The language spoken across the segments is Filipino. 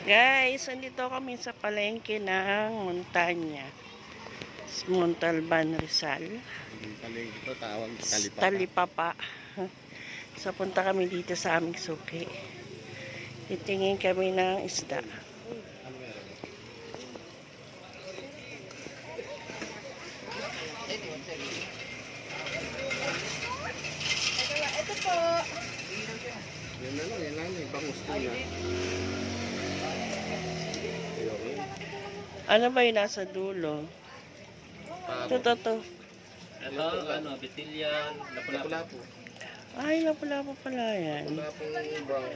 Guys, andito kami sa palengke ng Montanya. Montalban, Rizal. Yung palengke ito tawag Talipapa. Talipapa. So, punta kami dito sa aming suki. Titingin kami ng isda. Ano meron? Ito po. Yan lang, may bangus ko na. Okay. Ano ba yung nasa dulo? Ito. Ito, bitilyan, lapu-lapu. Lapu-lapu. Ay, lapula pa pala yan. Lapu brown.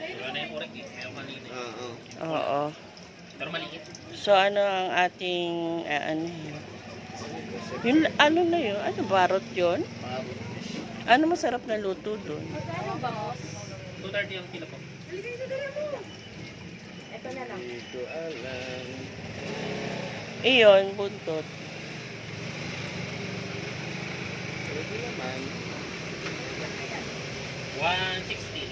Wala na yung urek eh, meron kanina. Oo. Oo. Pero maliit. So, ano ang ating, ano yun? Yung, ano na yun? Ano, barot yun? Parang Ano masarap na luto dun? Ano ba, boss? 230 ang kilo po. Ito na lang. dito alam. Iyon, buntot. Pwede naman. 160.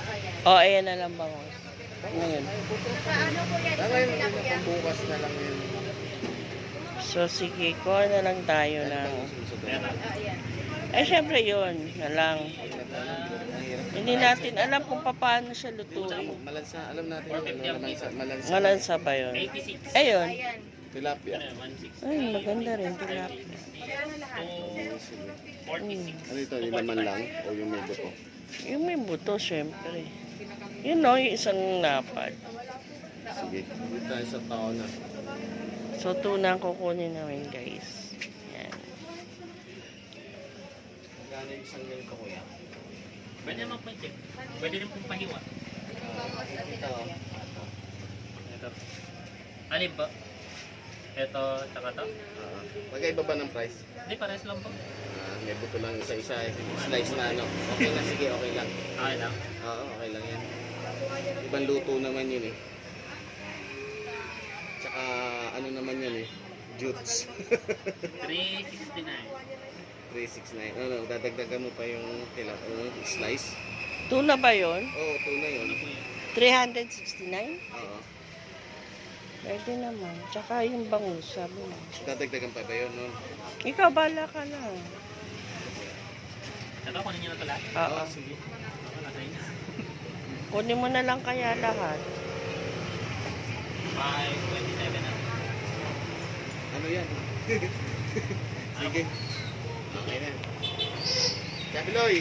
Oo, yan. O, ayan na lang bangos. Ngayon. Saka ano po yan? Ngayon, Isang tilapia. bukas na lang yun. So, sige, kuha na lang tayo Ano ng... bang susunod? Ayan na. Oo, yan. Eh, syempre yun na lang. Mahirap. Hindi natin alam kung paano siya lutuin. Malansa, alam natin yung malansa. Malansa ba yun? 86. Ayun. Ayan. Tilapia. Ano, 160. Ay, maganda rin. Tilapia. Ano lahat? 46. Ano ito, yung laman lang o yung may buto? Yung may buto, syempre. Yun no, yung isang lapad. Sige, dito tayo sa tao na. So, tuna ang kukunin namin, guys. Yan. Gano'n yung isang ganito kuya? Pwede naman po i-check. Pwede rin pong pahiwa. Ito. Ito. Alin po? Ito, tsaka to. Magkaiba ba ng price? Hindi, pares lang po. May buto lang isa-isa. Slice na ano. Okay na, sige, okay lang. Okay lang. Oo, okay lang yan. Ibang luto naman yun eh. Tsaka ano naman yan eh. Jutes. 369. 369. Ano, dadagdagan mo pa yung slice? Tuna ba yun? Oo, tuna yun. Ano po yun? 369? Oo. Pwede naman. Tsaka yung bangus, sabi mo. Dadagdagan pa ba yun? No? Ikaw, bala ka na. Ito, kunin nyo na ito lahat. Oo. Sige. Ako, nasa inyo. Kunin mo na lang kaya lahat. 527 na. Ano yan? Sige. Okay na. Kapiloy!